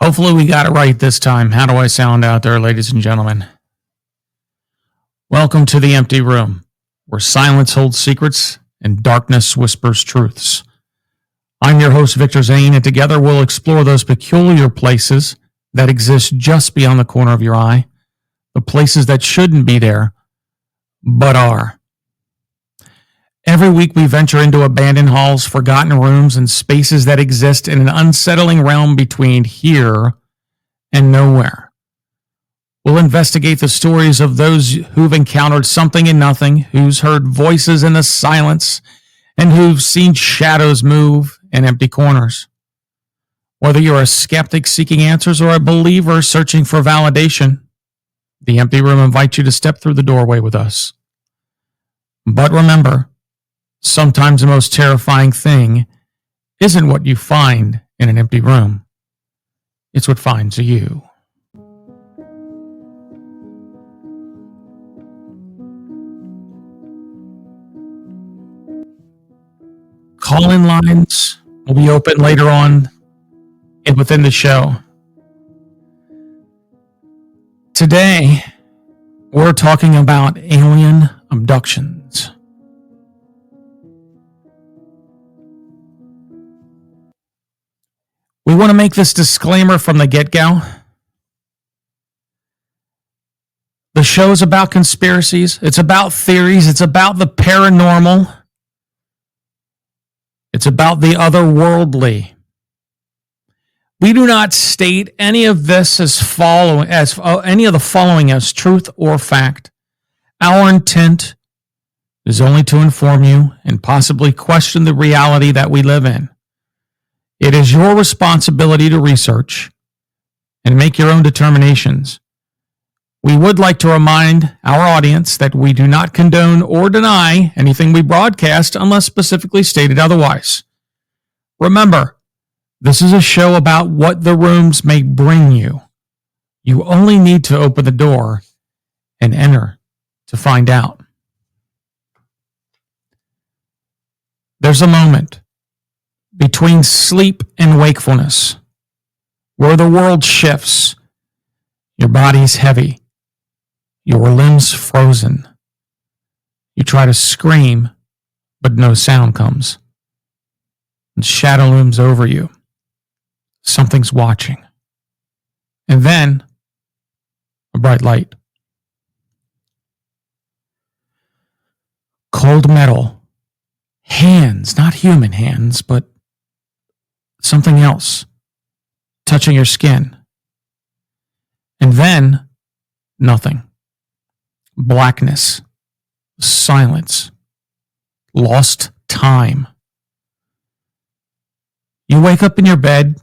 Hopefully we got it right this time. How do I sound out there, ladies and gentlemen? Welcome to the empty room, where silence holds secrets and darkness whispers truths. I'm your host, Victor Zane, and together we'll explore those peculiar places that exist just beyond the corner of your eye, the places that shouldn't be there, but are. Every week we venture into abandoned halls, forgotten rooms, and spaces that exist in an unsettling realm between here and nowhere. We'll investigate the stories of those who've encountered something in nothing, who's heard voices in the silence, and who've seen shadows move in empty corners. Whether you're a skeptic seeking answers or a believer searching for validation, the empty room invites you to step through the doorway with us. But remember, sometimes the most terrifying thing isn't what you find in an empty room. It's what finds you. Call-in lines will be open later on within the show. Today, we're talking about alien abductions. We want to make this disclaimer from the get-go. The show is about conspiracies. It's about theories. It's about the paranormal. It's about the otherworldly. We do not state any of this as any of the following as truth or fact. Our intent is only to inform you and possibly question the reality that we live in. It is your responsibility to research and make your own determinations. We would like to remind our audience that we do not condone or deny anything we broadcast unless specifically stated otherwise. Remember, this is a show about what the rooms may bring you. You only need to open the door and enter to find out. There's a moment between sleep and wakefulness, where the world shifts, your body's heavy, your limbs frozen. You try to scream, but no sound comes. And shadow looms over you. Something's watching. And then, a bright light. Cold metal. Hands, not human hands, but something else touching your skin. And then, nothing. Blackness. Silence. Lost time. You wake up in your bed,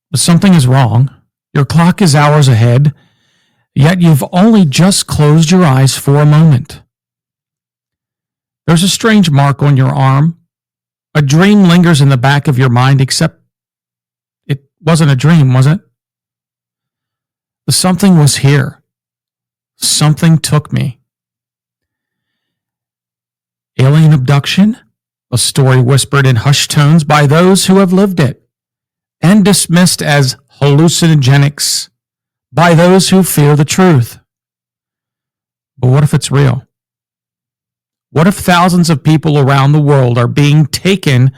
but something is wrong. Your clock is hours ahead, yet you've only just closed your eyes for a moment. There's a strange mark on your arm. A dream lingers in the back of your mind, except it wasn't a dream, was it? Something was here. Something took me. Alien abduction? A story whispered in hushed tones by those who have lived it, and dismissed as hallucinogenics by those who fear the truth. But what if it's real? What if thousands of people around the world are being taken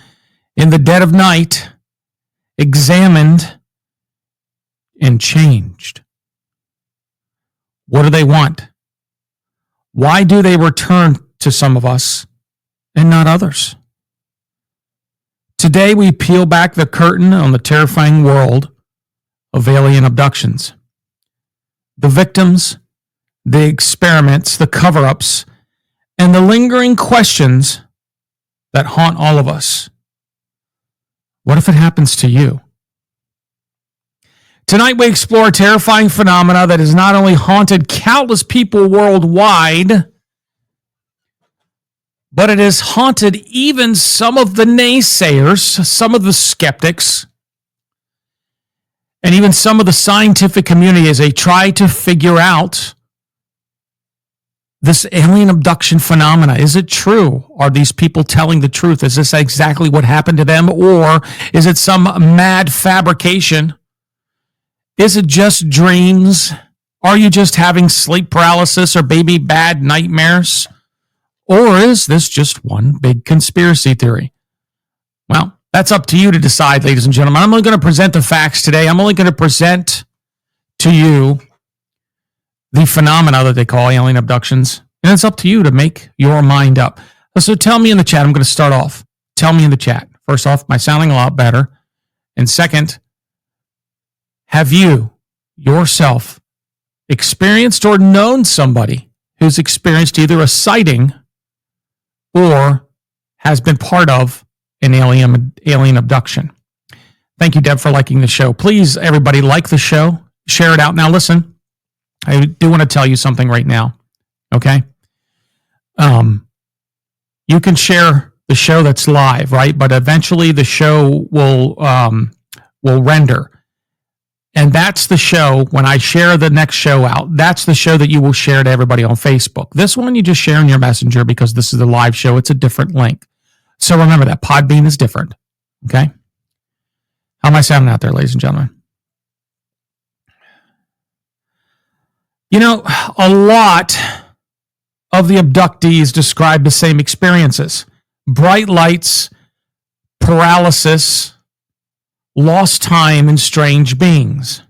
in the dead of night, examined, and changed? What do they want? Why do they return to some of us and not others? Today we peel back the curtain on the terrifying world of alien abductions. The victims, the experiments, the cover-ups, and the lingering questions that haunt all of us. What if it happens to you? Tonight we explore a terrifying phenomena that has not only haunted countless people worldwide, but it has haunted even some of the naysayers, some of the skeptics, and even some of the scientific community as they try to figure out this alien abduction phenomena. Is it true? Are these people telling the truth? Is this exactly what happened to them? Or is it some mad fabrication Is it just dreams? Are you just having sleep paralysis or maybe bad nightmares? Or is this just one big conspiracy theory? Well, that's up to you to decide, ladies and gentlemen. I'm only going to present the facts today. I'm only going to present to you the phenomena that they call alien abductions. And it's up to you to make your mind up. So tell me in the chat. I'm going to start off. Tell me in the chat. First off, am I sounding a lot better? And second, have you yourself experienced or known somebody who's experienced either a sighting or has been part of an alien abduction? Thank you, Deb, for liking the show. Please, everybody, like the show. Share it out. Now, listen, I do want to tell you something right now, okay? You can share the show that's live, right? But eventually the show will render. And that's the show, when I share the next show out, that's the show that you will share to everybody on Facebook. This one you just share in your messenger because this is a live show. It's a different link. So remember that Podbean is different. Okay? How am I sounding out there, ladies and gentlemen? You know, a lot of the abductees describe the same experiences. Bright lights, paralysis, lost time, and strange beings.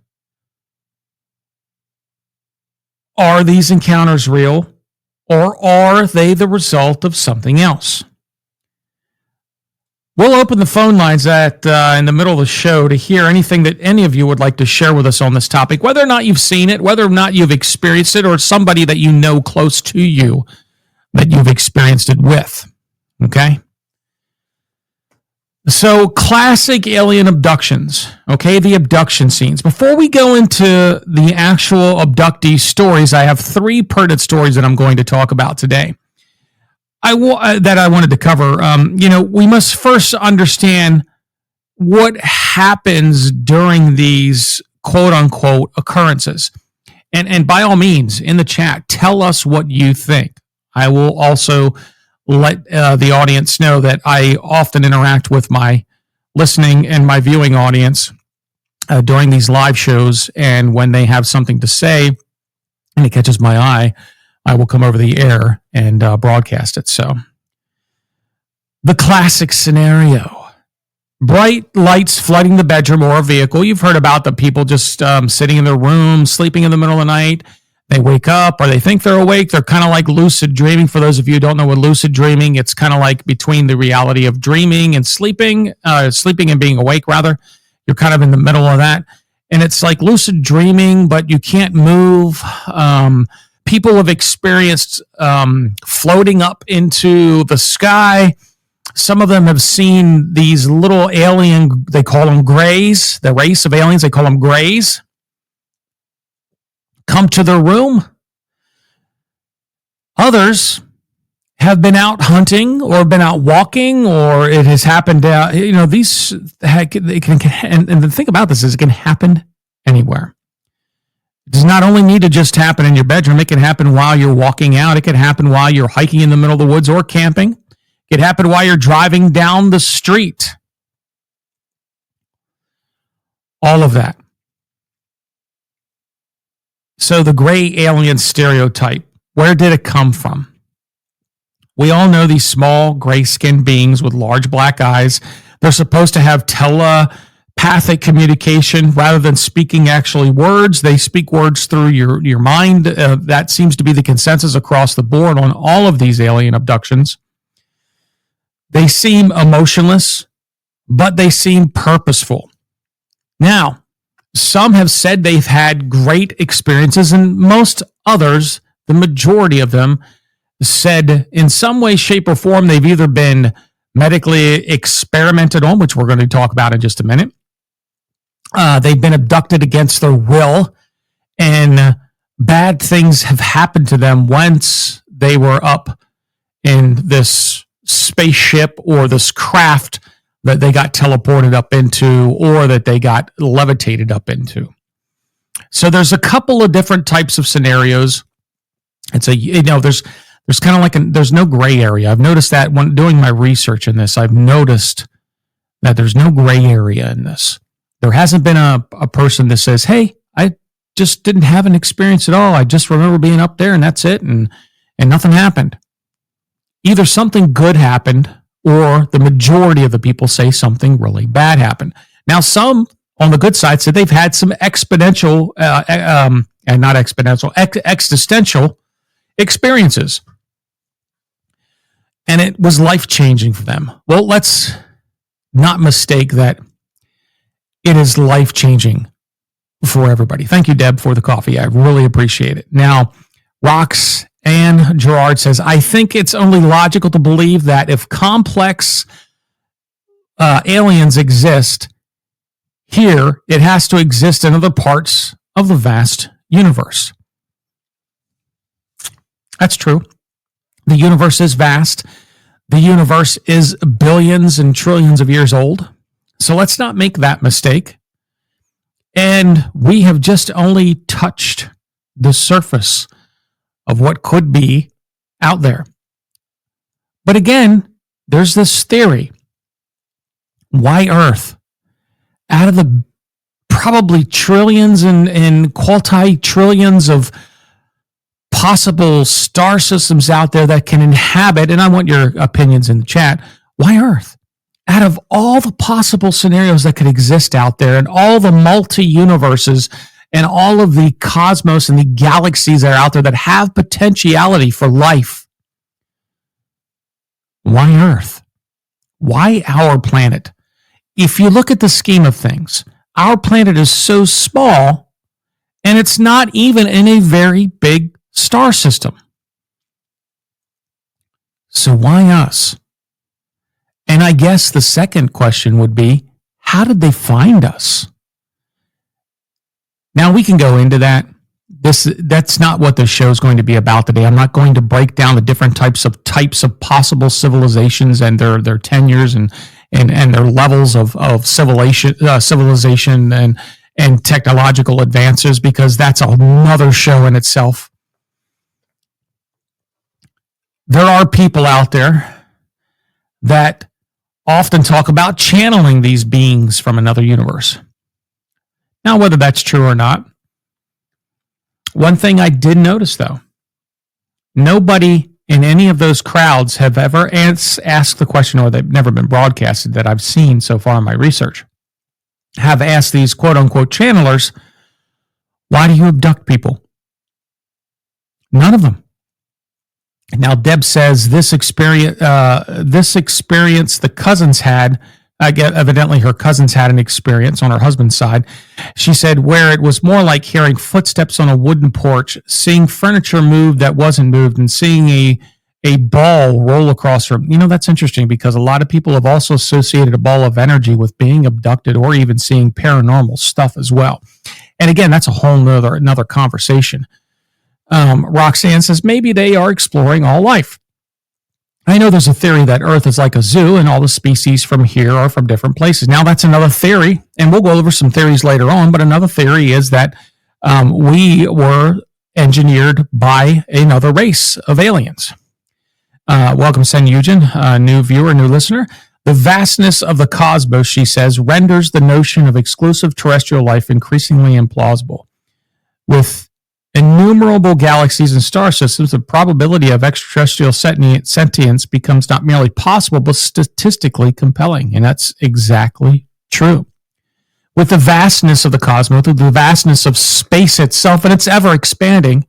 Are these encounters real, or are they the result of something else? We'll open the phone lines in the middle of the show to hear anything that any of you would like to share with us on this topic, whether or not you've seen it, whether or not you've experienced it, or somebody that you know close to you that you've experienced it with. Okay? So, classic alien abductions, okay, the abduction scenes. Before we go into the actual abductee stories, I have 3 pertinent stories that I'm going to talk about today that I wanted to cover. We must first understand what happens during these quote-unquote occurrences. And by all means, in the chat, tell us what you think. I will also let the audience know that I often interact with my listening and my viewing audience during these live shows. And when they have something to say and it catches my eye, I will come over the air and broadcast it. So the classic scenario, bright lights flooding the bedroom or a vehicle. You've heard about the people just sitting in their room, sleeping in the middle of the night. They wake up or they think they're awake. They're kind of like lucid dreaming. For those of you who don't know what lucid dreaming, it's kind of like between the reality of dreaming and sleeping and being awake, rather. You're kind of in the middle of that. And it's like lucid dreaming, but you can't move. People have experienced floating up into the sky. Some of them have seen these little alien, they call them grays, the race of aliens, they call them grays, come to their room. Others have been out hunting or been out walking, or it has happened. These they can, and the thing about this is it can happen anywhere. It does not only need to just happen in your bedroom. It can happen while you're walking out. It can happen while you're hiking in the middle of the woods or camping. It can happen while you're driving down the street. All of that. So the gray alien stereotype, where did it come from? We all know these small gray-skinned beings with large black eyes. They're supposed to have telepathic communication rather than speaking actually words. They speak words through your mind. That seems to be the consensus across the board on all of these alien abductions. They seem emotionless, but they seem purposeful. Now, some have said they've had great experiences, and most others, the majority of them, said in some way, shape, or form they've either been medically experimented on, which we're going to talk about in just a minute. They've been abducted against their will, and bad things have happened to them once they were up in this spaceship or this craft that they got teleported up into or that they got levitated up into. So there's a couple of different types of scenarios. It's there's kind of like there's no gray area. I've noticed that when doing my research in this, I've noticed that there's no gray area in this. There hasn't been a person that says, hey, I just didn't have an experience at all. I just remember being up there and that's it. And nothing happened. Either something good happened or the majority of the people say something really bad happened. Now, some on the good side said they've had some existential experiences. And it was life-changing for them. Well, let's not mistake that it is life-changing for everybody. Thank you, Deb, for the coffee. I really appreciate it. Now, Rox and Gerard says, I think it's only logical to believe that if complex aliens exist here, it has to exist in other parts of the vast universe. That's true. The universe is vast. The universe is billions and trillions of years old. So let's not make that mistake. And we have just only touched the surface of what could be out there. But again, there's this theory. Why Earth? Out of the probably trillions and qualti-trillions of possible star systems out there that can inhabit, and I want your opinions in the chat, why Earth? Out of all the possible scenarios that could exist out there and all the multi-universes and all of the cosmos and the galaxies that are out there that have potentiality for life, why Earth? Why our planet? If you look at the scheme of things, our planet is so small and it's not even in a very big star system. So why us? And I guess the second question would be, how did they find us? Now we can go into that. That's not what the show is going to be about today. I'm not going to break down the different types of possible civilizations and their tenures and their levels of civilization and technological advances, because that's another show in itself. There are people out there that often talk about channeling these beings from another universe. Now, whether that's true or not, one thing I did notice, though, nobody in any of those crowds have ever asked the question, or they've never been broadcasted that I've seen so far in my research, have asked these quote-unquote channelers, why do you abduct people? None of them. Now, Deb says this experience the cousins had, evidently her cousins had an experience on her husband's side. She said where it was more like hearing footsteps on a wooden porch, seeing furniture move that wasn't moved, and seeing a ball roll across her. You know, that's interesting because a lot of people have also associated a ball of energy with being abducted or even seeing paranormal stuff as well. And again, that's a whole another conversation. Roxanne says maybe they are exploring all life. I know there's a theory that Earth is like a zoo and all the species from here are from different places. Now, that's another theory, and we'll go over some theories later on, but another theory is that we were engineered by another race of aliens. Welcome, Sen Eugen, new viewer, new listener. The vastness of the cosmos, she says, renders the notion of exclusive terrestrial life increasingly implausible. With innumerable galaxies and star systems, the probability of extraterrestrial sentience becomes not merely possible, but statistically compelling. And that's exactly true. With the vastness of the cosmos, with the vastness of space itself, and it's ever expanding,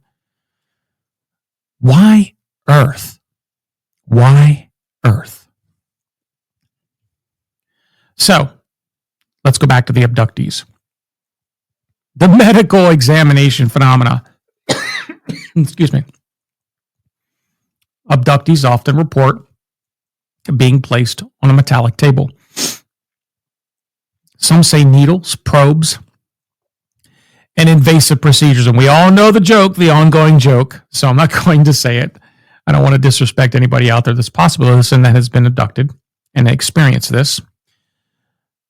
why Earth? Why Earth? So, let's go back to the abductees. The medical examination phenomena. Excuse me. Abductees often report being placed on a metallic table. Some say needles, probes, and invasive procedures. And we all know the joke, the ongoing joke, so I'm not going to say it. I don't want to disrespect anybody out there that's possible and that has been abducted and experienced this.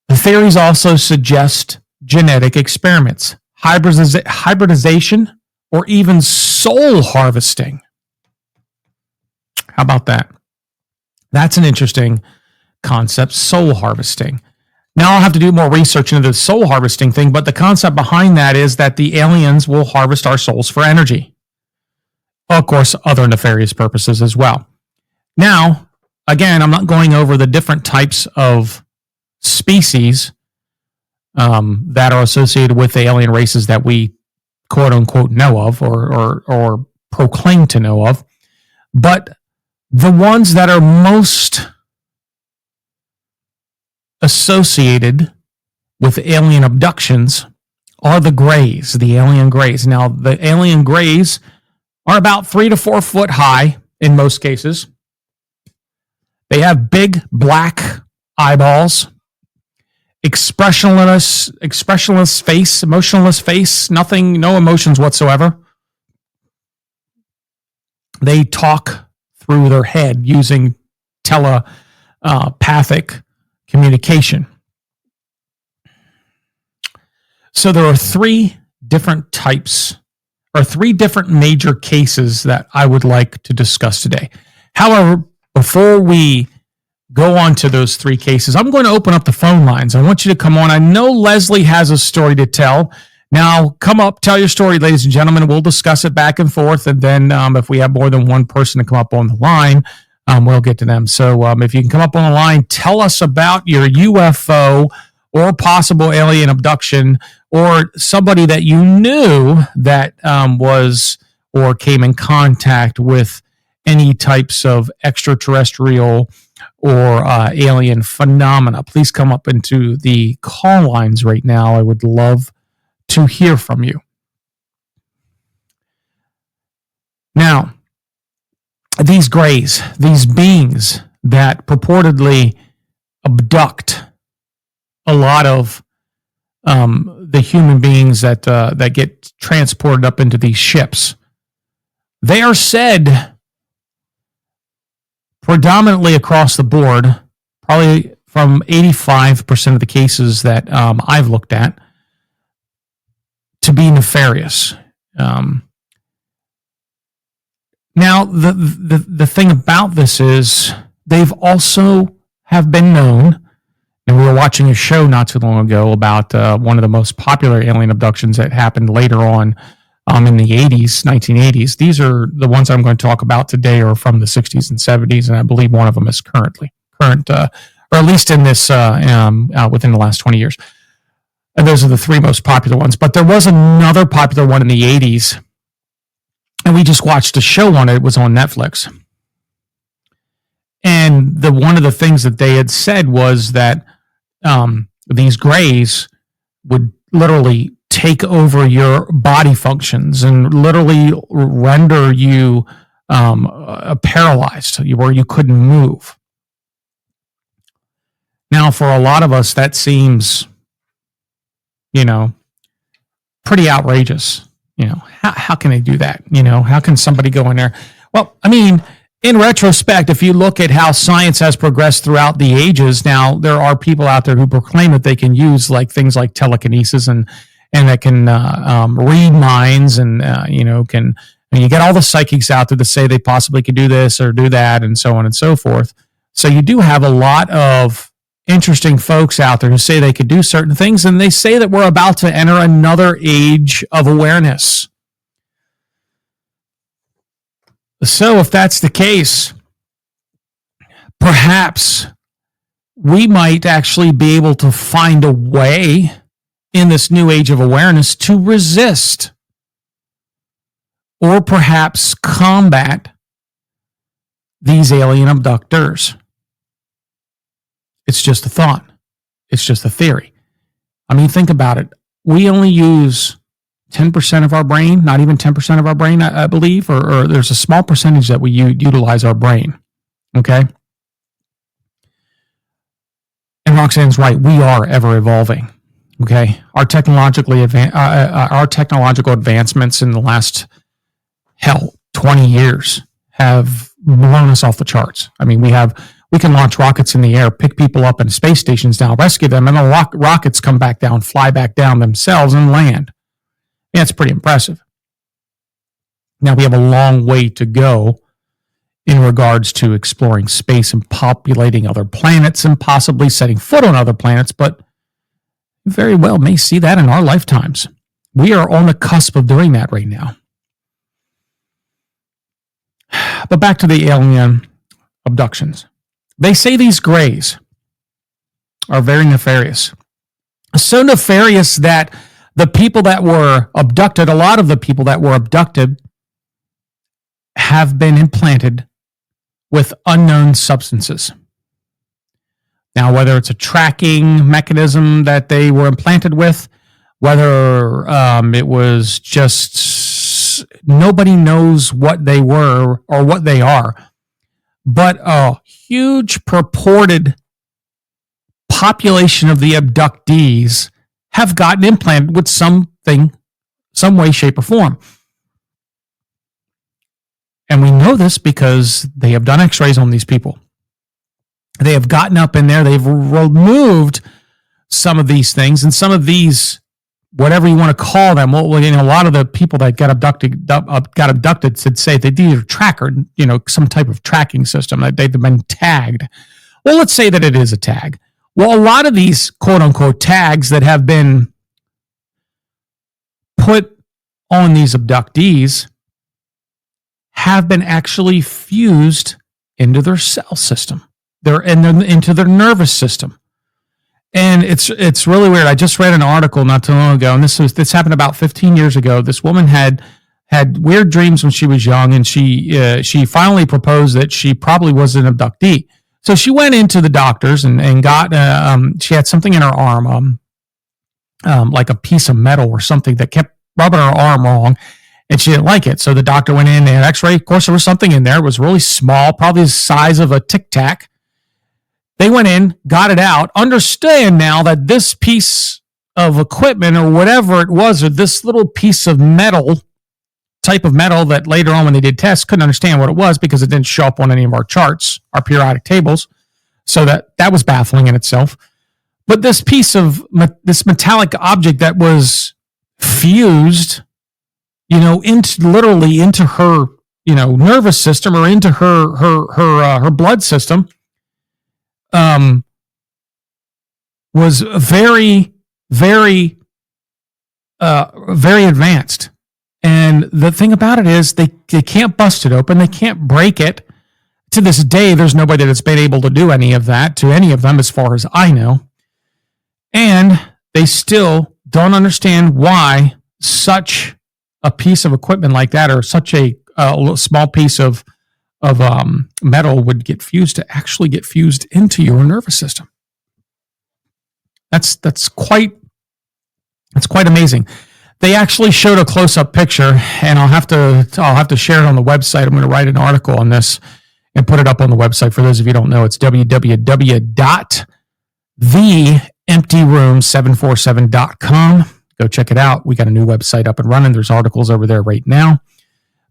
The theories also suggest genetic experiments, hybridization, or even soul harvesting. How about that? That's an interesting concept, soul harvesting. Now I'll have to do more research into the soul harvesting thing, but the concept behind that is that the aliens will harvest our souls for energy. Of course, other nefarious purposes as well. Now, again, I'm not going over the different types of species that are associated with the alien races that we quote unquote know of or proclaim to know of, but the ones that are most associated with alien abductions are the grays, the alien grays. Now, the alien grays are about 3 to 4 foot high in most cases. They have big black eyeballs, expressionless face, emotionless face, nothing, no emotions whatsoever. They talk through their head using telepathic communication. So there are 3 different types, or 3 different major cases that I would like to discuss today. However, before we go on to those 3 cases, I'm going to open up the phone lines. I want you to come on. I know Leslie has a story to tell. Now, come up, tell your story, ladies and gentlemen. We'll discuss it back and forth. And then if we have more than one person to come up on the line, we'll get to them. So if you can come up on the line, tell us about your UFO or possible alien abduction or somebody that you knew that was or came in contact with any types of extraterrestrial or alien phenomena. Please come up into the call lines right now. I would love to hear from you. Now, these grays, these beings that purportedly abduct a lot of the human beings that get transported up into these ships, they are said predominantly across the board, probably from 85% of the cases that I've looked at, to be nefarious. Now, the thing about this is they've also have been known, and we were watching a show not too long ago about one of the most popular alien abductions that happened later on in the 80s, 1980s. These are the ones I'm going to talk about today are from the 60s and 70s, and I believe one of them is current, or at least in this within the last 20 years. And those are the 3 most popular ones. But there was another popular one in the 80s, and we just watched a show on it. It was on Netflix. And one of the things that they had said was that these grays would literally take over your body functions and literally render you paralyzed, where you couldn't move. Now, for a lot of us, that seems, pretty outrageous. How can they do that? How can somebody go in there? Well, I mean, in retrospect, if you look at how science has progressed throughout the ages, now there are people out there who proclaim that they can use things like telekinesis and that can read minds and you get all the psychics out there that say they possibly could do this or do that and so on and so forth. So you do have a lot of interesting folks out there who say they could do certain things, and they say that we're about to enter another age of awareness. So if that's the case, perhaps we might actually be able to find a way in this new age of awareness to resist or perhaps combat these alien abductors. It's just a thought. It's just a theory. I mean, think about it. We only use 10% of our brain, not even 10% of our brain, I believe, or there's a small percentage that we utilize our brain. Okay? And Roxanne's right. We are ever evolving. Okay? Our technological advancements in the last, 20 years have blown us off the charts. I mean, we can launch rockets in the air, pick people up in space stations down, rescue them, and the rockets come back down, fly back down themselves and land. Yeah, it's pretty impressive. Now, we have a long way to go in regards to exploring space and populating other planets and possibly setting foot on other planets, but very well may see that in our lifetimes. We are on the cusp of doing that right now. But back to the alien abductions. They say these grays are very nefarious. So nefarious that the people that were abducted, a lot of the people that were abducted, have been implanted with unknown substances. Now, whether it's a tracking mechanism that they were implanted with, whether it was just nobody knows what they were or what they are, but a huge purported population of the abductees have gotten implanted with something, some way, shape, or form. And we know this because they have done x-rays on these people. They have gotten up in there, they've removed some of these things, and some of these, whatever you want to call them, well, a lot of the people that got abducted said say they did a tracker, some type of tracking system, that they've been tagged. Well, let's say that it is a tag. Well, a lot of these quote unquote tags that have been put on these abductees have been actually fused into their cell system. They're into their nervous system. And it's really weird. I just read an article not too long ago, and this happened about 15 years ago. This woman had weird dreams when she was young, and she finally proposed that she probably was an abductee. So she went into the doctors and got she had something in her arm, like a piece of metal or something that kept rubbing her arm wrong, and she didn't like it. So the doctor went in, they had x-ray. Of course, there was something in there. It was really small, probably the size of a Tic Tac. They went in, got it out. Understand now that this piece of equipment or whatever it was, or this little piece of metal, type of metal that later on when they did tests, couldn't understand what it was because it didn't show up on any of our charts, our periodic tables. So that was baffling in itself. But this piece of, this metallic object that was fused, into her, nervous system or into her blood system, was very, very, very advanced. And the thing about it is they can't bust it open. They can't break it. To this day, there's nobody that's been able to do any of that to any of them, as far as I know. And they still don't understand why such a piece of equipment like that, or such a small piece of metal, would get fused to actually get fused into your nervous system. That's quite amazing. They actually showed a close-up picture, and I'll have to share it on the website. I'm going to write an article on this and put it up on the website. For those of you who don't know, it's www.theemptyroom747.com. Go check it out. We got a new website up and running. There's articles over there right now.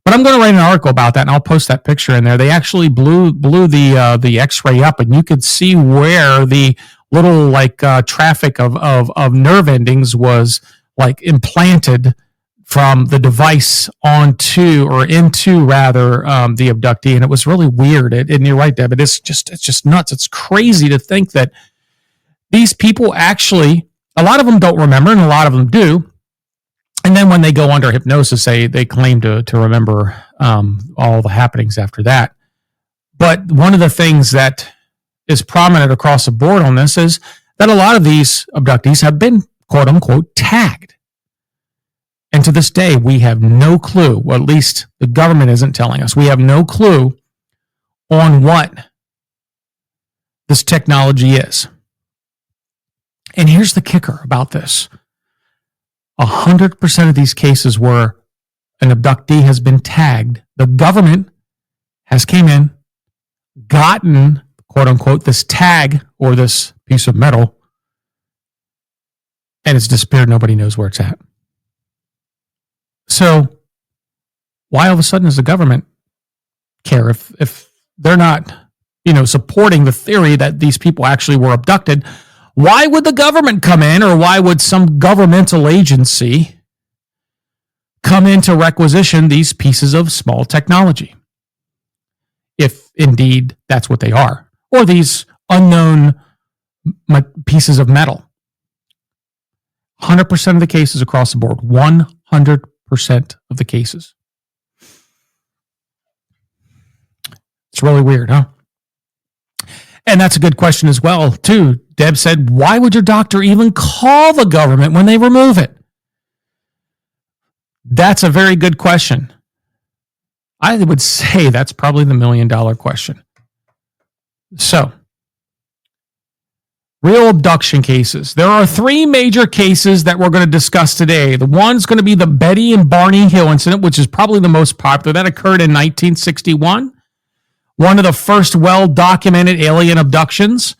But I'm going to write an article about that, and I'll post that picture in there. They actually blew the X-ray up, and you could see where the little traffic of nerve endings was implanted from the device into the abductee, and it was really weird. And you're right, Deb. It's just nuts. It's crazy to think that these people actually, a lot of them don't remember, and a lot of them do. And then when they go under hypnosis, they claim to remember all the happenings after that. But one of the things that is prominent across the board on this is that a lot of these abductees have been, quote unquote, tagged. And to this day, we have no clue, or at least the government isn't telling us, we have no clue on what this technology is. And here's the kicker about this. 100% of these cases where an abductee has been tagged, the government has came in, gotten, quote unquote, this tag or this piece of metal, and it's disappeared. Nobody knows where it's at. So why all of a sudden does the government care if they're not, supporting the theory that these people actually were abducted? Why would the government come in, or why would some governmental agency come in to requisition these pieces of small technology? If indeed that's what they are, or these unknown pieces of metal. 100% of the cases across the board. 100% of the cases. It's really weird, huh? And that's a good question as well, too. Deb said, why would your doctor even call the government when they remove it? That's a very good question. I would say that's probably the $1 million question. So, real abduction cases. There are 3 major cases that we're going to discuss today. The one's going to be the Betty and Barney Hill incident, which is probably the most popular. That occurred in 1961. One of the first well-documented alien abductions.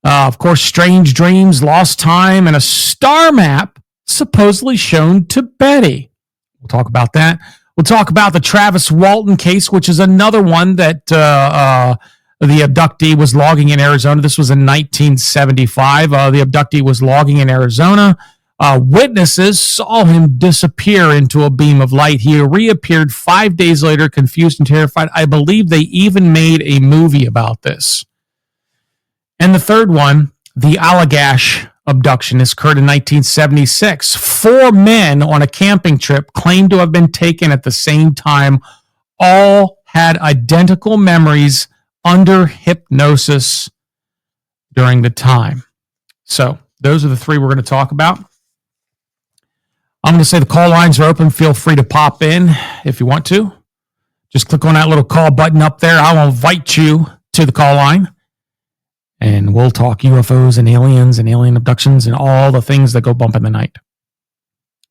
Of course, strange dreams, lost time, and a star map supposedly shown to Betty. We'll talk about that. We'll talk about the Travis Walton case, which is another one that the abductee was logging in Arizona. This was in 1975. The abductee was logging in Arizona. Witnesses saw him disappear into a beam of light. He reappeared 5 days later, confused and terrified. I believe they even made a movie about this. And the third one, the Allagash abduction, this occurred in 1976. 4 men on a camping trip claimed to have been taken at the same time. All had identical memories under hypnosis during the time. So those are the 3 we're going to talk about. I'm going to say the call lines are open. Feel free to pop in if you want to. Just click on that little call button up there. I'll invite you to the call line. And we'll talk UFOs and aliens and alien abductions and all the things that go bump in the night.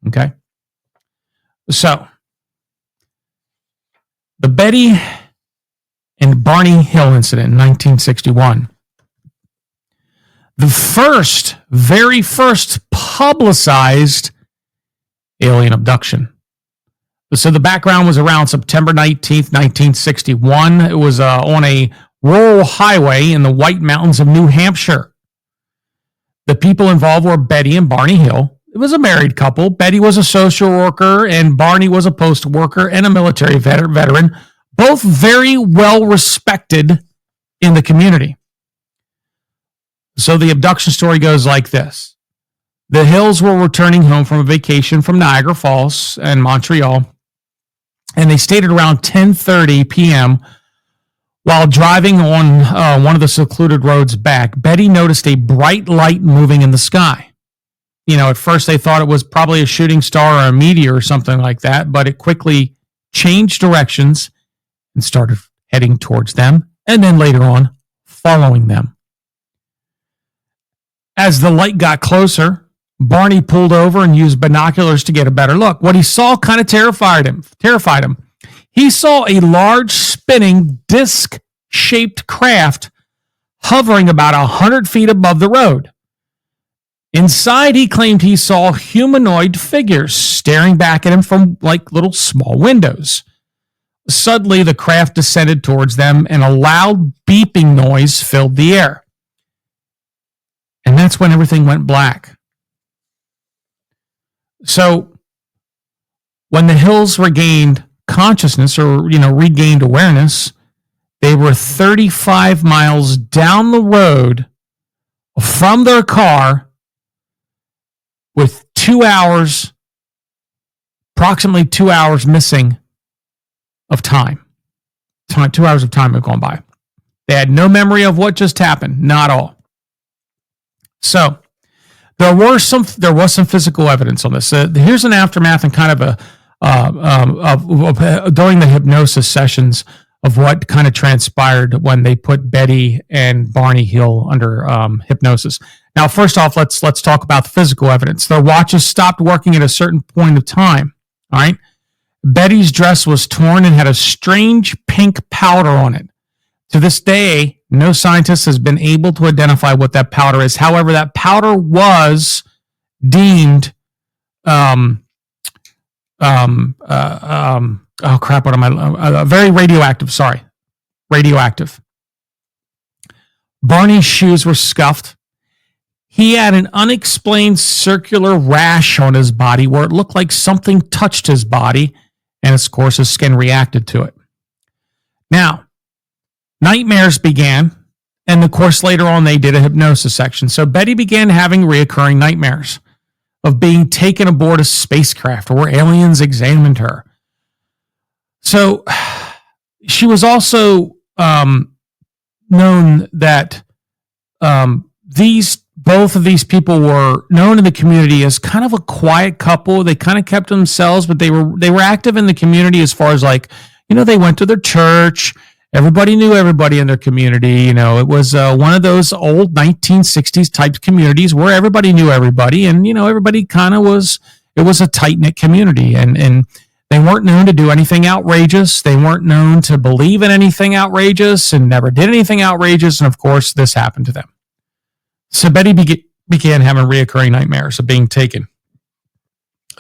Okay? So, the Betty and Barney Hill incident in 1961. The very first publicized alien abduction. So the background was around September 19th, 1961. It was on a rural highway in the White Mountains of New Hampshire. The people involved were Betty and Barney Hill. It was a married couple. Betty was a social worker and Barney was a postal worker and a military veteran, both very well respected in the community. So the abduction story goes like this. The Hills were returning home from a vacation from Niagara Falls and Montreal, and they stayed at around 10:30 p.m. While driving on one of the secluded roads back. Betty noticed a bright light moving in the sky. At first they thought it was probably a shooting star or a meteor or something like that, but it quickly changed directions and started heading towards them, and then later on, following them. As the light got closer, Barney pulled over and used binoculars to get a better look. What he saw kind of terrified him. He saw a large spinning disc-shaped craft hovering about 100 feet above the road. Inside, he claimed he saw humanoid figures staring back at him from like little small windows. Suddenly, the craft descended towards them and a loud beeping noise filled the air. And that's when everything went black. So, when the Hills regained consciousness or, regained awareness, they were 35 miles down the road from their car with approximately 2 hours missing of time. 2 hours of time had gone by. They had no memory of what just happened, not all. So, there was some physical evidence on this. Here's an aftermath and kind of during the hypnosis sessions of what kind of transpired when they put Betty and Barney Hill under hypnosis. Now, first off, let's talk about the physical evidence. Their watches stopped working at a certain point of time. All right. Betty's dress was torn and had a strange pink powder on it. To this day, no scientist has been able to identify what that powder is. However, that powder was deemed very radioactive. Radioactive. Barney's shoes were scuffed. He had an unexplained circular rash on his body where it looked like something touched his body, and of course his skin reacted to it. Now, nightmares began, and of course later on they did a hypnosis section. So Betty began having reoccurring nightmares. of being taken aboard a spacecraft where aliens examined her. So she was also known that both of these people were known in the community as kind of a quiet couple. They kind of kept to themselves, but they were active in the community as far as they went to their church. Everybody knew everybody in their community. It was one of those old 1960s type communities where everybody knew everybody, and everybody kind of was. It was a tight knit community, and they weren't known to do anything outrageous. They weren't known to believe in anything outrageous, and never did anything outrageous. And of course, this happened to them. So Betty began having reoccurring nightmares of being taken.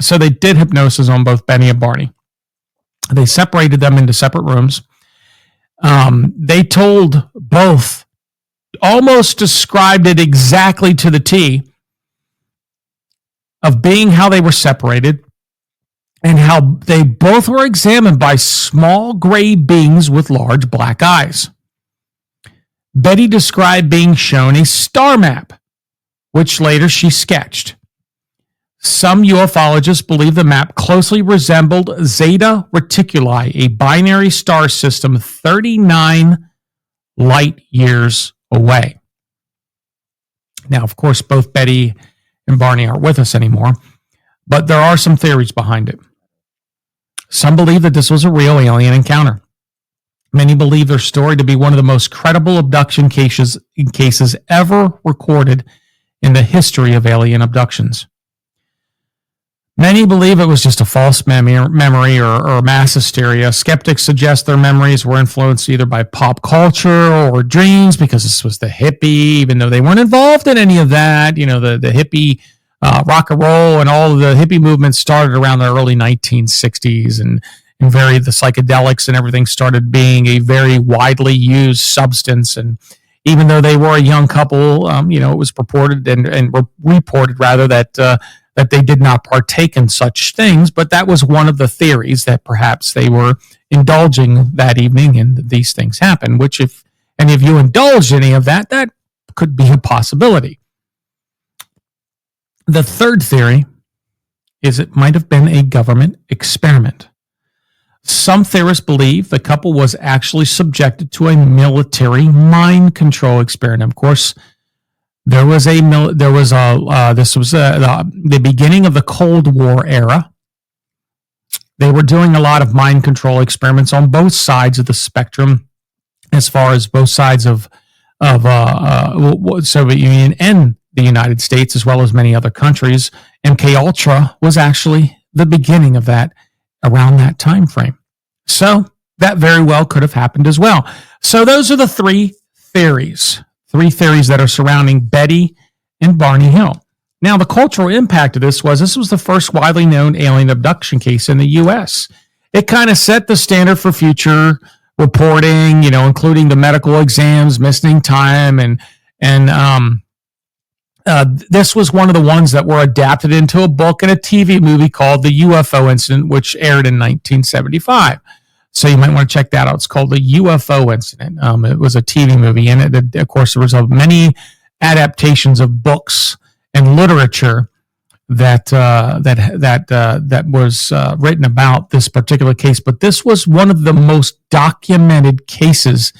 So they did hypnosis on both Benny and Barney. They separated them into separate rooms. They told both, almost described it exactly to the T of being how they were separated and how they both were examined by small gray beings with large black eyes. Betty described being shown a star map, which later she sketched. Some ufologists believe the map closely resembled Zeta Reticuli, a binary star system 39 light years away. Now, of course, both Betty and Barney aren't with us anymore, but there are some theories behind it. Some believe that this was a real alien encounter. Many believe their story to be one of the most credible abduction cases ever recorded in the history of alien abductions. Many believe it was just a false memory or mass hysteria. Skeptics suggest their memories were influenced either by pop culture or dreams, because this was the hippie, even though they weren't involved in any of that. The hippie rock and roll and all of the hippie movements started around the early 1960s, and the psychedelics and everything started being a very widely used substance. And even though they were a young couple, it was purported and reported rather that they did not partake in such things, but that was one of the theories, that perhaps they were indulging that evening and these things happened, which if any of you indulged any of that, that could be a possibility. The third theory is it might have been a government experiment. Some theorists believe the couple was actually subjected to a military mind control experiment. Of course, this was the beginning of the Cold War era. They were doing a lot of mind control experiments on both sides of the spectrum, as far as both sides of Soviet Union and the United States, as well as many other countries. MK Ultra was actually the beginning of that around that time frame. So that very well could have happened as well. So those are the three theories that are surrounding Betty and Barney Hill. Now, the cultural impact of this was the first widely known alien abduction case in the U.S. It kind of set the standard for future reporting, including the medical exams, missing time, and this was one of the ones that were adapted into a book and a TV movie called The UFO Incident, which aired in 1975. So you might want to check that out. It's called The UFO Incident. It was a TV movie, and of course, there was many adaptations of books and literature that was written about this particular case. But this was one of the most documented cases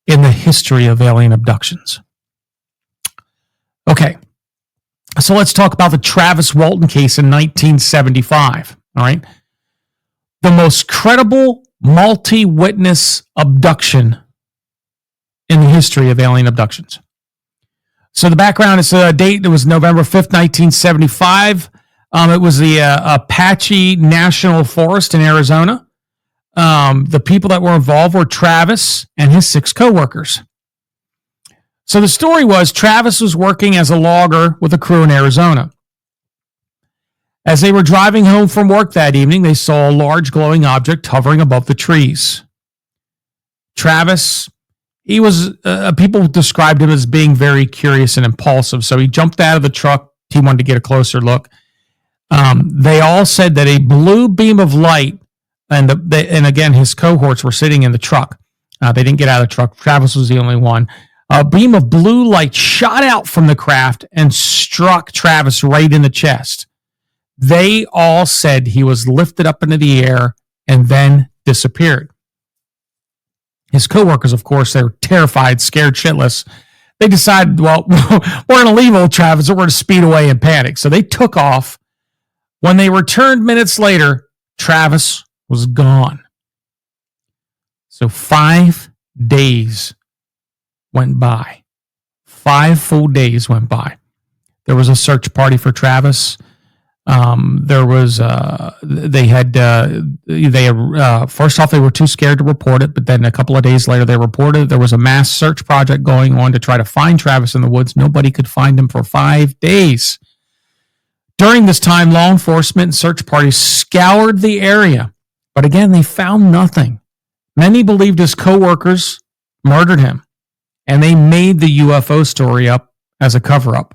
in the history of alien abductions. Okay. So let's talk about the Travis Walton case in 1975. All right. The most credible multi-witness abduction in the history of alien abductions. So the background is a date. It was November 5th, 1975. It was the Apache National Forest in Arizona. The people that were involved were Travis and his 6 coworkers. So the story was Travis was working as a logger with a crew in Arizona. As they were driving home from work that evening, they saw a large glowing object hovering above the trees. Travis, people described him as being very curious and impulsive, so he jumped out of the truck. He wanted to get a closer look. They all said that a blue beam of light, and again, his cohorts were sitting in the truck. They didn't get out of the truck. Travis was the only one. A beam of blue light shot out from the craft and struck Travis right in the chest. They all said he was lifted up into the air and then disappeared. His coworkers, of course, they were terrified, scared shitless. They decided, well, we're going to leave old Travis, we're going to speed away in panic. So they took off. When they returned minutes later, Travis was gone. So 5 days went by. 5 full days went by. There was a search party for Travis. There was first off, they were too scared to report it, but then a couple of days later they reported there was a mass search project going on to try to find Travis in the woods. Nobody could find him for 5 days. During this time, law enforcement and search parties scoured the area, but again, they found nothing. Many believed his coworkers murdered him, and they made the UFO story up as a cover-up.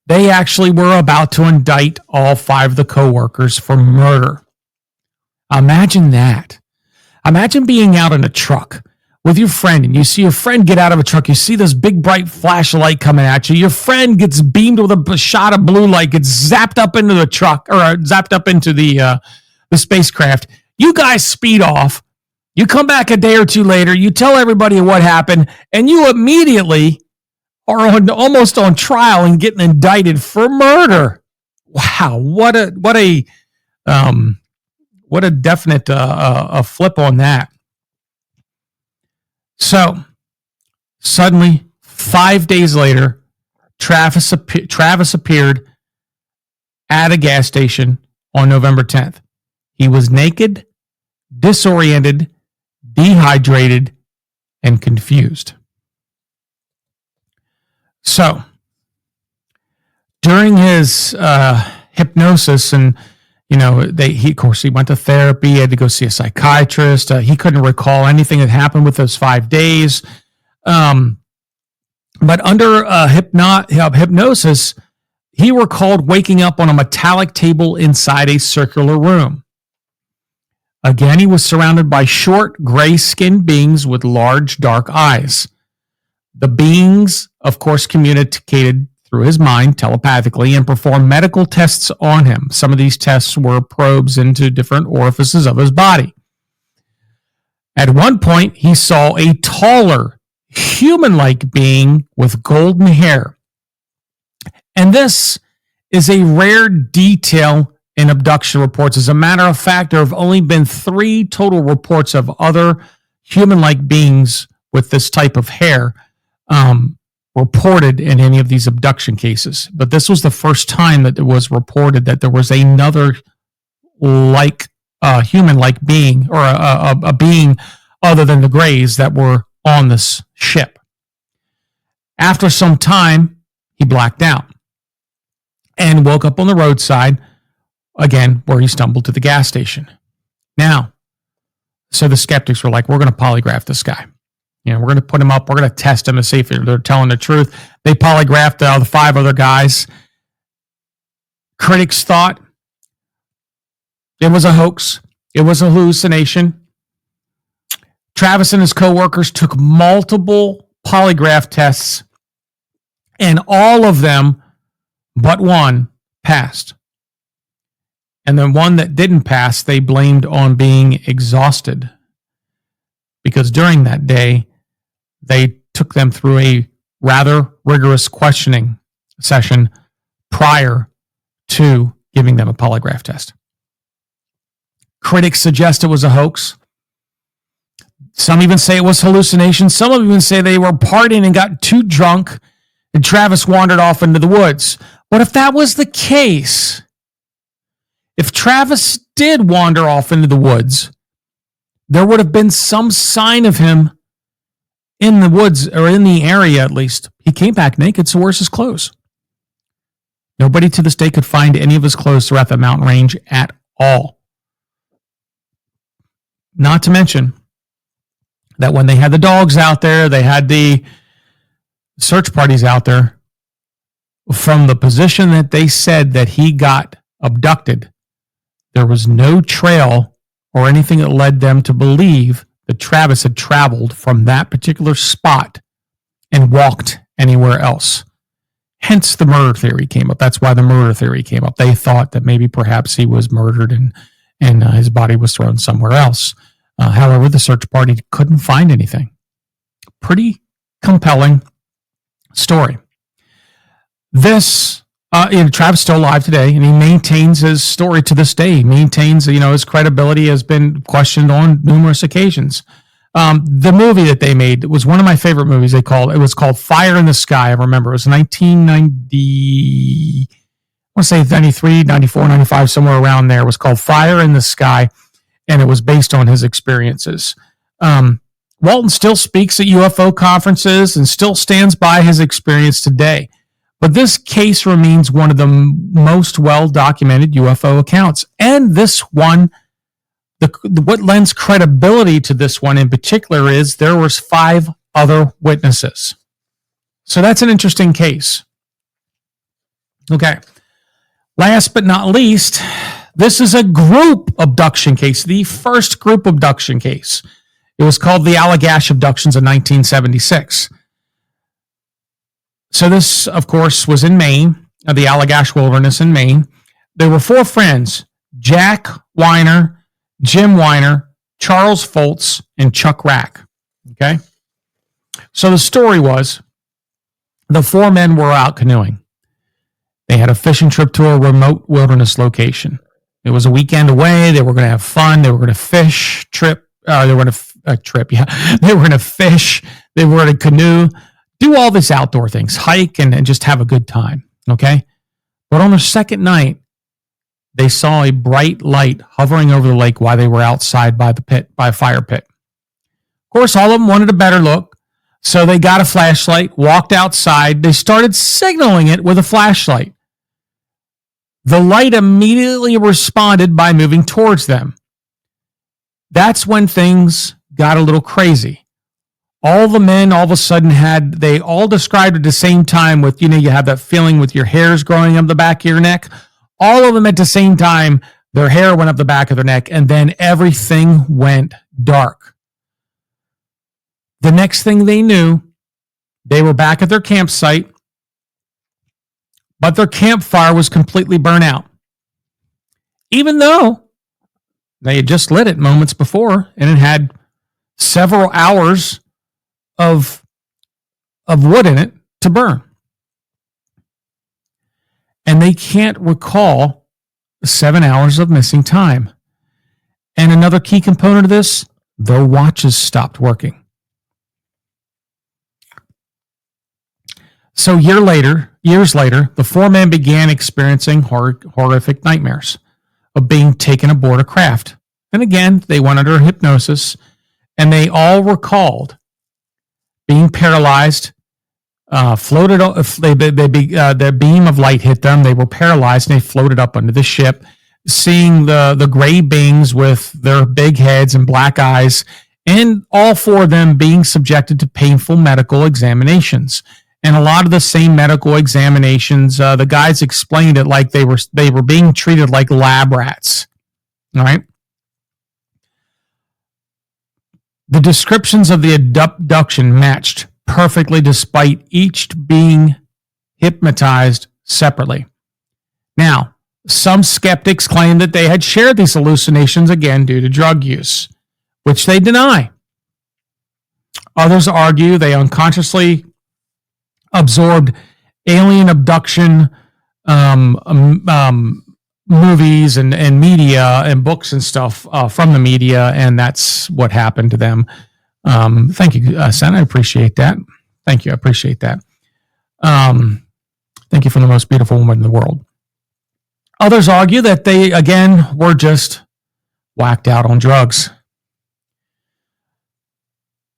They actually were about to indict all 5 of the coworkers for murder. Imagine that. Imagine being out in a truck with your friend and you see your friend get out of a truck. You see this big bright flashlight coming at you. Your friend gets beamed with a shot of blue light, gets zapped up into the truck or zapped up into the spacecraft. You guys speed off. You come back a day or two later. You tell everybody what happened, and you immediately are almost on trial and getting indicted for murder. Wow, what a definite a flip on that. So suddenly, 5 days later, Travis appeared at a gas station on November 10th. He was naked, disoriented, dehydrated, and confused. So, during his hypnosis, and he went to therapy. He had to go see a psychiatrist. He couldn't recall anything that happened with those 5 days. But under hypnosis, he recalled waking up on a metallic table inside a circular room. Again, he was surrounded by short, gray-skinned beings with large, dark eyes. The beings, of course, communicated through his mind telepathically and performed medical tests on him. Some of these tests were probes into different orifices of his body. At one point, he saw a taller, human-like being with golden hair. And this is a rare detail in abduction reports. As a matter of fact, there have only been 3 total reports of other human-like beings with this type of hair reported in any of these abduction cases. But this was the first time that it was reported that there was another human-like being, or a being other than the Greys that were on this ship. After some time, he blacked out and woke up on the roadside, again, where he stumbled to the gas station. Now, so the skeptics were like, we're going to polygraph this guy. We're going to put him up. We're going to test him to see if they're telling the truth. They polygraphed the 5 other guys. Critics thought it was a hoax. It was a hallucination. Travis and his coworkers took multiple polygraph tests, and all of them but one passed. And then one that didn't pass, they blamed on being exhausted. Because during that day, they took them through a rather rigorous questioning session prior to giving them a polygraph test. Critics suggest it was a hoax. Some even say it was hallucination. Some even say they were partying and got too drunk and Travis wandered off into the woods. But if that was the case, if Travis did wander off into the woods, there would have been some sign of him in the woods, or in the area at least. He came back naked, so where's his clothes? Nobody to this day could find any of his clothes throughout the mountain range at all. Not to mention that when they had the dogs out there, they had the search parties out there, from the position that they said that he got abducted, there was no trail or anything that led them to believe that Travis had traveled from that particular spot and walked anywhere else. Hence the murder theory came up. That's why the murder theory came up. They thought that maybe perhaps he was murdered and his body was thrown somewhere else. However, the search party couldn't find anything. Pretty compelling story. This, Travis is still alive today, and he maintains his story to this day. He maintains, his credibility has been questioned on numerous occasions. The movie that they made was one of my favorite movies. It was called Fire in the Sky. I remember it was 1990, I want to say 93, 94, 95, somewhere around there. It was called Fire in the Sky, and it was based on his experiences. Walton still speaks at UFO conferences and still stands by his experience today. But this case remains one of the most well-documented UFO accounts. And this one, what lends credibility to this one in particular is there was 5 other witnesses. So that's an interesting case. Okay. Last but not least, this is a group abduction case, the first group abduction case. It was called the Allagash Abductions in 1976. So this, of course, was in Maine, the Allagash Wilderness in Maine. There were 4 friends, Jack Weiner, Jim Weiner, Charles Foltz, and Chuck Rack. Okay? So the story was the 4 men were out canoeing. They had a fishing trip to a remote wilderness location. It was a weekend away. They were going to have fun. They were going to fish, They were going to fish. They were going to canoe, do all this outdoor things, hike, and just have a good time. Okay? But on the second night, they saw a bright light hovering over the lake while they were outside by a fire pit. Of course, all of them wanted a better look, so they got a flashlight, walked outside. They started signaling it with a flashlight. The light immediately responded by moving towards them. That's when things got a little crazy. All the men all of a sudden they all described at the same time with, you have that feeling with your hairs growing up the back of your neck. All of them at the same time, their hair went up the back of their neck, and then everything went dark. The next thing they knew, they were back at their campsite, but their campfire was completely burnt out. Even though they had just lit it moments before, and it had several hours of wood in it to burn. And they can't recall 7 hours of missing time. And another key component of this, their watches stopped working. So years later, the 4 men began experiencing horrific nightmares of being taken aboard a craft. And again, they went under hypnosis, and they all recalled being paralyzed, floated. Their beam of light hit them. They were paralyzed, and they floated up under the ship, seeing the gray beings with their big heads and black eyes, and all 4 of them being subjected to painful medical examinations. And a lot of the same medical examinations, the guys explained it like they were being treated like lab rats. All right. The descriptions of the abduction matched perfectly despite each being hypnotized separately. Now, some skeptics claim that they had shared these hallucinations again due to drug use, which they deny. Others argue they unconsciously absorbed alien abduction movies and media and books and stuff from the media, and that's what happened to them. Thank you, Sen. I appreciate that. Thank you. I appreciate that. Thank you for the most beautiful woman in the world. Others argue that they, again, were just whacked out on drugs.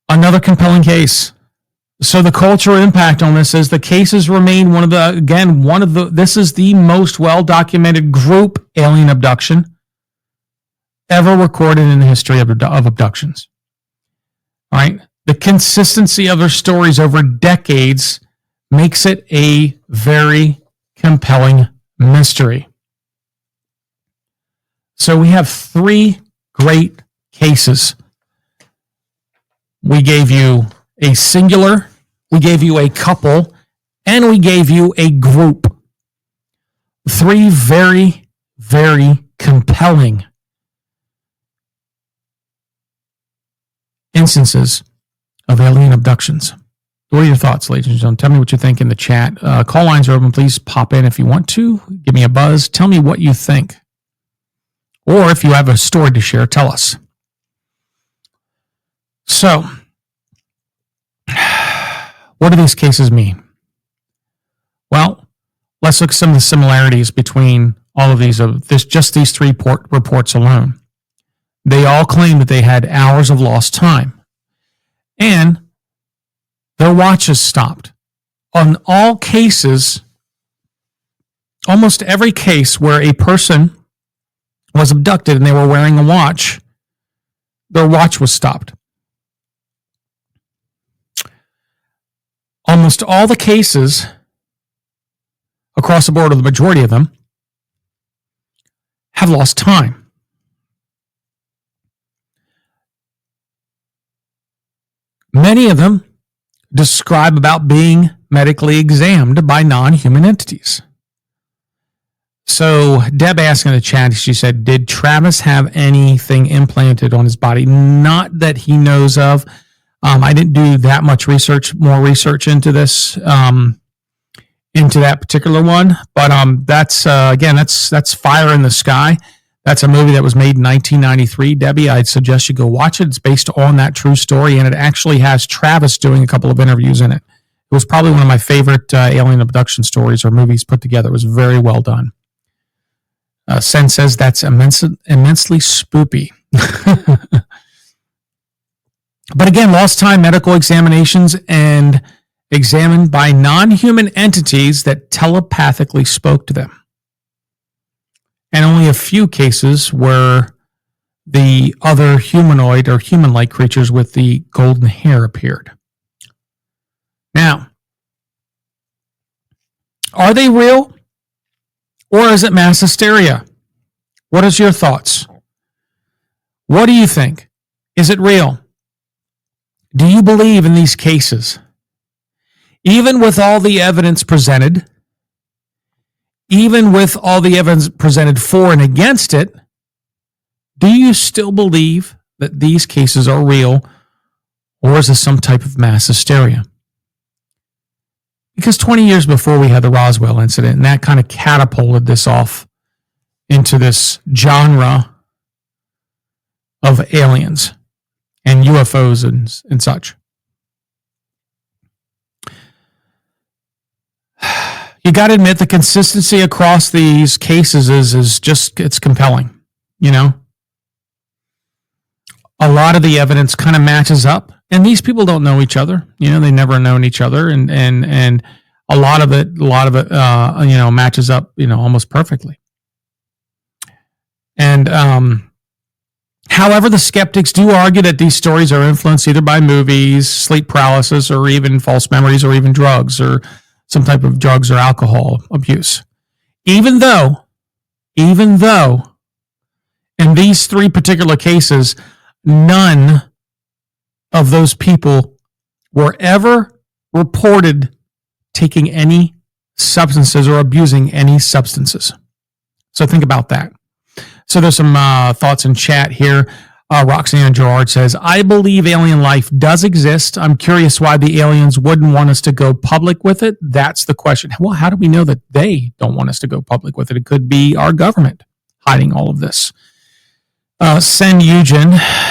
Another compelling case. So the cultural impact on this is the cases remain this is the most well-documented group alien abduction ever recorded in the history of abductions. All right. The consistency of their stories over decades makes it a very compelling mystery. So we have 3 great cases. We gave you a singular, we gave you a couple, and we gave you a group. 3 very, very compelling instances of alien abductions. What are your thoughts, ladies and gentlemen? Tell me what you think in the chat. Call lines are open. Please pop in if you want to. Give me a buzz. Tell me what you think. Or if you have a story to share, tell us. So, what do these cases mean? Well, let's look at some of the similarities between all of these, just these 3 reports alone. They all claim that they had hours of lost time. And their watches stopped. On all cases, almost every case where a person was abducted and they were wearing a watch, their watch was stopped. Almost all the cases across the board, or the majority of them, have lost time. Many of them describe about being medically examined by non-human entities. So Deb asked in the chat, she said, did Travis have anything implanted on his body? Not that he knows of. I didn't do that much more research into this, into that particular one. But that's Fire in the Sky. That's a movie that was made in 1993. Debbie, I'd suggest you go watch it. It's based on that true story, and it actually has Travis doing a couple of interviews in it. It was probably one of my favorite alien abduction stories or movies put together. It was very well done. Sen says that's immensely spoopy. But again, lost time medical examinations and examined by non-human entities that telepathically spoke to them. And only a few cases where the other humanoid or human-like creatures with the golden hair appeared. Now, are they real? Or is it mass hysteria? What is your thoughts? What do you think? Is it real? Do you believe in these cases? Even with all the evidence presented, even with all the evidence presented for and against it, do you still believe that these cases are real, or is this some type of mass hysteria? Because 20 years before we had the Roswell incident, and that kind of catapulted this off into this genre of aliens and UFOs and such. You got to admit the consistency across these cases is just, it's compelling, you know? A lot of the evidence kind of matches up, and these people don't know each other. You know, they never known each other, and a lot of it, matches up, almost perfectly. And, however, the skeptics do argue that these stories are influenced either by movies, sleep paralysis, or even false memories, or even drugs, or some type of drugs or alcohol abuse. Even though in these 3 particular cases, none of those people were ever reported taking any substances or abusing any substances. So think about that. So there's some thoughts in chat here. Roxanne Gerard says, I believe alien life does exist. I'm curious why the aliens wouldn't want us to go public with it. That's the question. Well, how do we know that they don't want us to go public with it? It could be our government hiding all of this. Sen Eugen,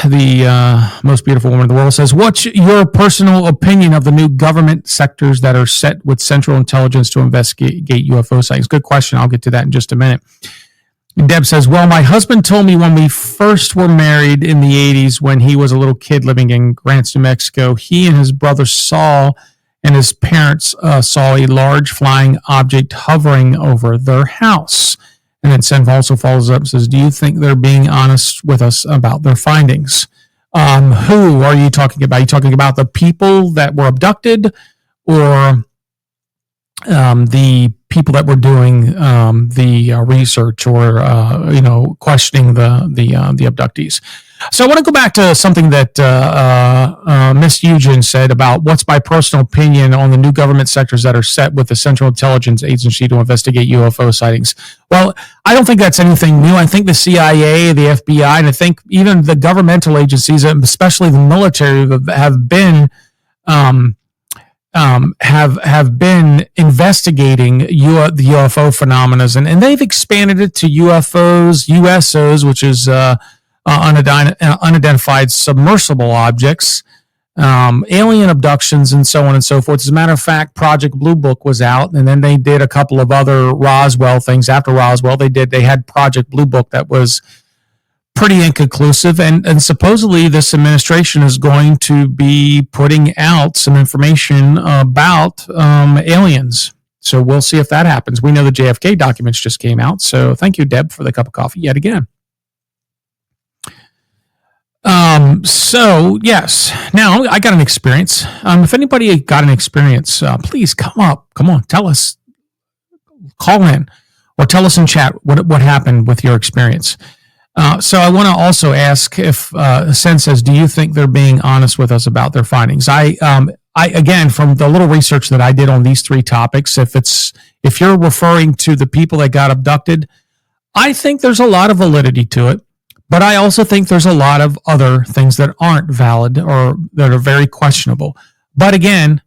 the most beautiful woman in the world, says, what's your personal opinion of the new government sectors that are set with Central Intelligence to investigate UFO sightings? Good question. I'll get to that in just a minute. Deb says, well, my husband told me when we first were married in the 80s, when he was a little kid living in Grants, New Mexico, he and his brother saw, and his parents saw a large flying object hovering over their house. And then Sen also follows up and says, do you think they're being honest with us about their findings? Who are you talking about? Are you talking about the people that were abducted, or the people that were doing the research, or questioning the abductees? So I want to go back to something that Miss Eugen said about what's my personal opinion on the new government sectors that are set with the Central Intelligence Agency to investigate UFO sightings. Well, I don't think that's anything new. I think the CIA, the FBI, and I think even the governmental agencies, especially the military, have been have been investigating the UFO phenomena, and they've expanded it to UFOs, USOs, which is unidentified submersible objects, alien abductions, and so on and so forth. As a matter of fact, Project Blue Book was out, and then they did a couple of other Roswell things. After Roswell, they had Project Blue Book that was pretty inconclusive, and supposedly this administration is going to be putting out some information about aliens. So we'll see if that happens. We know the JFK documents just came out, so thank you, Deb, for the cup of coffee yet again. So yes, now I got an experience. If anybody got an experience, please come on, tell us, call in, or tell us in chat what happened with your experience. So I want to also ask if Sen says, do you think they're being honest with us about their findings? I again, from the little research that I did on these three topics, if you're referring to the people that got abducted, I think there's a lot of validity to it. But I also think there's a lot of other things that aren't valid or that are very questionable. But again,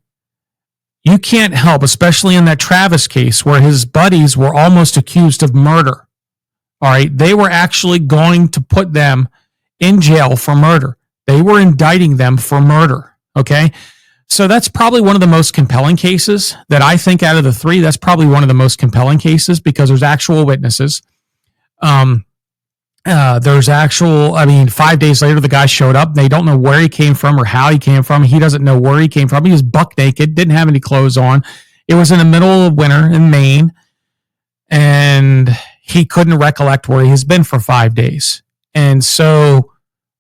you can't help, especially in that Travis case where his buddies were almost accused of murder. All right. They were actually going to put them in jail for murder. They were indicting them for murder. Okay. So that's probably one of the most compelling cases that I think out of the three. That's probably one of the most compelling cases because there's actual witnesses. There's 5 days later, the guy showed up. They don't know where he came from or how he came from. He doesn't know where he came from. He was buck naked, didn't have any clothes on. It was in the middle of winter in Maine, and he couldn't recollect where he has been for 5 days. And so,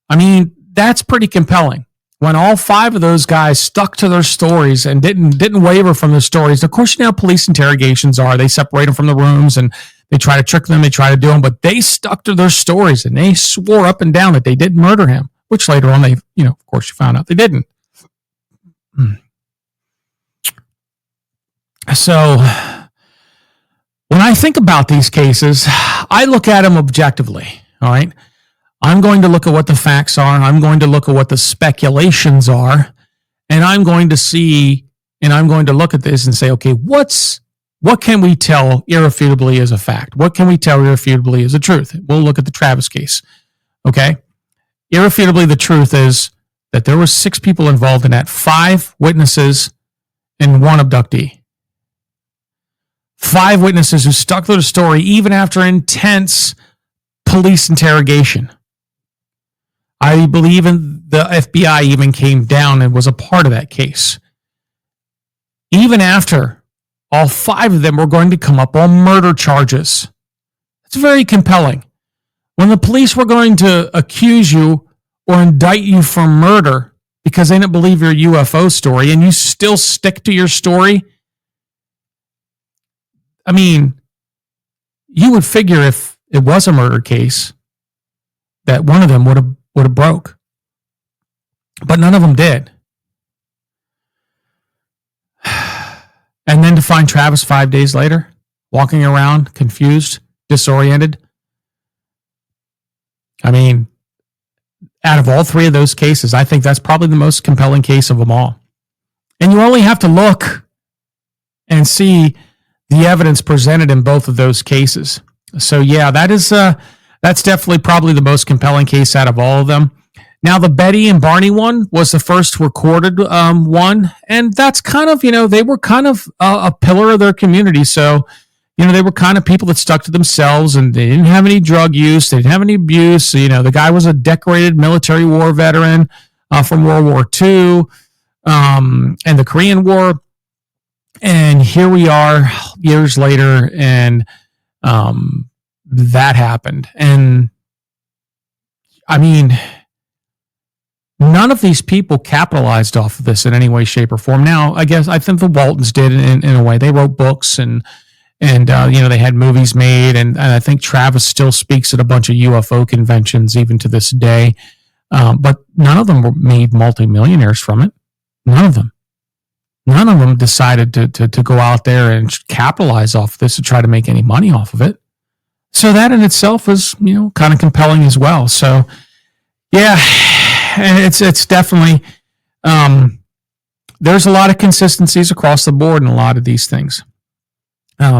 that's pretty compelling. When all five of those guys stuck to their stories and didn't waver from their stories. Of course, police interrogations are. They separate them from the rooms and they try to trick them, they try to do them, but they stuck to their stories and they swore up and down that they didn't murder him, which later on of course you found out they didn't. So when I think about these cases, I look at them objectively, all right? I'm going to look at what the facts are. I'm going to look at what the speculations are, and I'm going to look at this and say, okay, what can we tell irrefutably as a fact? What can we tell irrefutably as a truth? We'll look at the Travis case. Okay? Irrefutably, the truth is that there were 6 people involved in that, 5 witnesses and 1 abductee. 5 witnesses who stuck to the story even after intense police interrogation. I believe the FBI even came down and was a part of that case. Even after all 5 of them were going to come up on murder charges. It's very compelling. When the police were going to accuse you or indict you for murder because they didn't believe your UFO story and you still stick to your story, you would figure if it was a murder case that one of them would have broke. But none of them did. And then to find Travis 5 days later, walking around, confused, disoriented. Out of all 3 of those cases, I think that's probably the most compelling case of them all. And you only have to look and see the evidence presented in both of those cases. So yeah, that's definitely probably the most compelling case out of all of them. Now, the Betty and Barney one was the first recorded one, and that's kind of, they were kind of a pillar of their community. So, they were kind of people that stuck to themselves, and they didn't have any drug use, they didn't have any abuse. So, the guy was a decorated military war veteran from World War II and the Korean War. And here we are years later, and that happened. And, none of these people capitalized off of this in any way, shape, or form. Now, I think the Waltons did in a way. They wrote books and they had movies made. And I think Travis still speaks at a bunch of UFO conventions even to this day. But none of them were made multimillionaires from it. None of them. None of them decided to go out there and capitalize off this to try to make any money off of it. So that in itself is, kind of compelling as well. So, yeah, it's definitely, there's a lot of consistencies across the board in a lot of these things.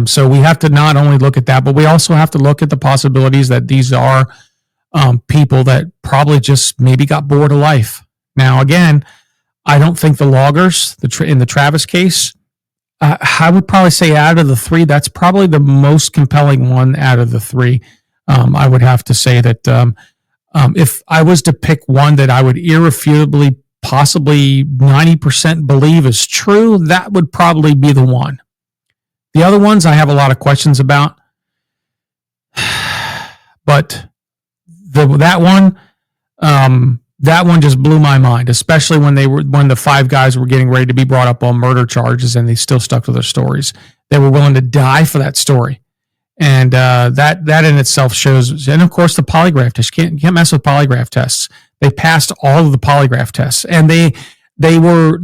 So we have to not only look at that, but we also have to look at the possibilities that these are people that probably just maybe got bored of life. Now, again, I don't think the loggers in the Travis case, I would probably say out of the three, that's probably the most compelling one out of the three. I would have to say that if I was to pick one that I would irrefutably, possibly 90% believe is true, that would probably be the one. The other ones I have a lot of questions about, but that one just blew my mind, especially when the five guys were getting ready to be brought up on murder charges and they still stuck to their stories. They were willing to die for that story. And that in itself shows, and of course the polygraph test, you can't mess with polygraph tests. They passed all of the polygraph tests, and they were,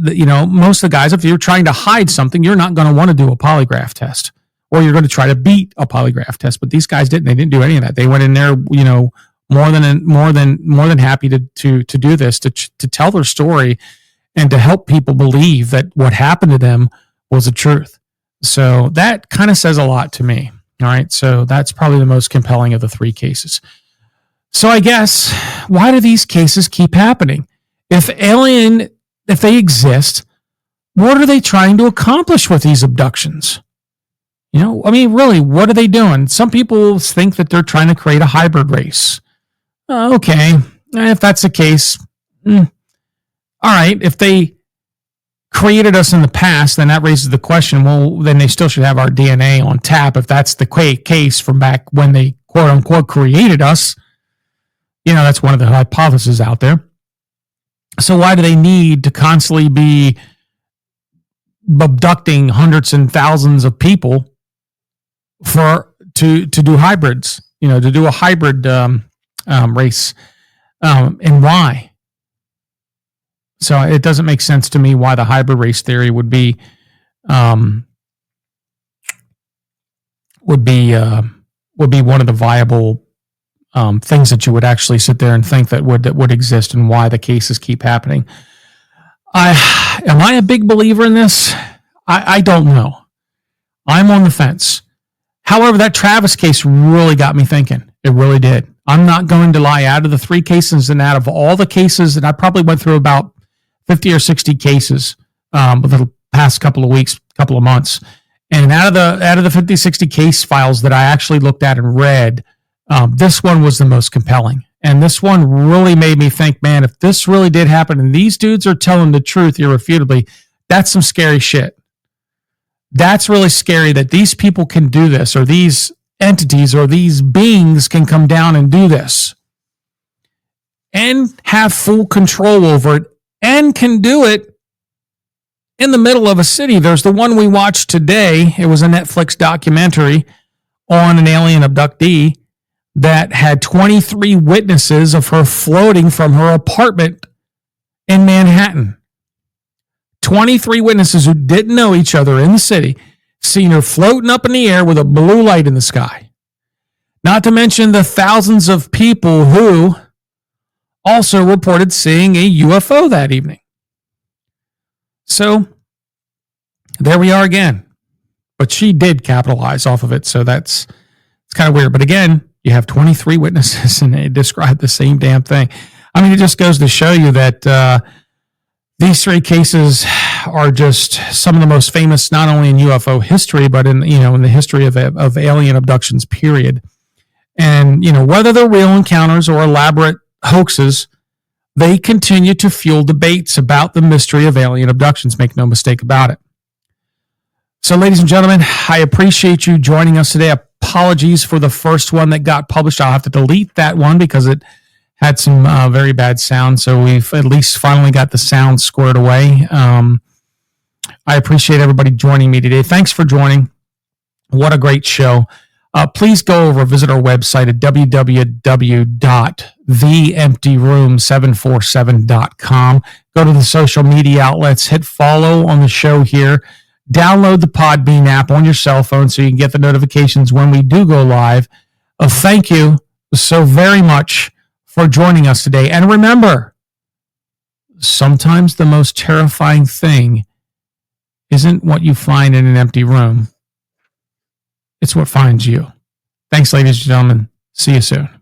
most of the guys, if you're trying to hide something, you're not going to want to do a polygraph test, or you're going to try to beat a polygraph test. But these guys didn't. They didn't do any of that. They went in there, more than happy to do this, to tell their story and to help people believe that what happened to them was the truth. So that kind of says a lot to me. All right. So that's probably the most compelling of the three cases. So I guess, why do these cases keep happening? If they exist, what are they trying to accomplish with these abductions? Really, what are they doing? Some people think that they're trying to create a hybrid race. Okay, if that's the case, all right. If they created us in the past, then that raises the question, well, then they still should have our DNA on tap if that's the case from back when they quote unquote created us. That's one of the hypotheses out there. So why do they need to constantly be abducting hundreds and thousands of people to do hybrids? To do a hybrid race, and why? So it doesn't make sense to me why the hybrid race theory would be one of the viable things that you would actually sit there and think that would exist, and why the cases keep happening. Am I a big believer in this? I don't know. I'm on the fence. However, that Travis case really got me thinking. It really did. I'm not going to lie. Out of the three cases, and out of all the cases, and I probably went through about 50 or 60 cases over the past couple of weeks, couple of months, and out of the 50, 60 case files that I actually looked at and read, this one was the most compelling. And this one really made me think, man, if this really did happen and these dudes are telling the truth irrefutably, that's some scary shit. That's really scary that these people can do this, or these entities or these beings can come down and do this and have full control over it, and can do it in the middle of a city. There's the one we watched today. It was a Netflix documentary on an alien abductee that had 23 witnesses of her floating from her apartment in Manhattan. 23 witnesses who didn't know each other in the city, seen her floating up in the air with a blue light in the sky. Not to mention the thousands of people who also reported seeing a UFO that evening. So there we are again. But she did capitalize off of it, so it's kind of weird. But again, you have 23 witnesses and they describe the same damn thing. I mean, it just goes to show you that these three cases are just some of the most famous, not only in UFO history, but in the history of alien abductions, period. And, whether they're real encounters or elaborate hoaxes, they continue to fuel debates about the mystery of alien abductions. Make no mistake about it. So, ladies and gentlemen, I appreciate you joining us today. Apologies for the first one that got published. I'll have to delete that one because it had some very bad sound. So we've at least finally got the sound squared away. I appreciate everybody joining me today. Thanks for joining. What a great show. Please go over, visit our website at www.theemptyroom747.com. Go to the social media outlets, hit follow on the show here. Download the Podbean app on your cell phone so you can get the notifications when we do go live. Thank you so very much for joining us today. And remember, sometimes the most terrifying thing isn't what you find in an empty room. It's what finds you. Thanks, ladies and gentlemen. See you soon.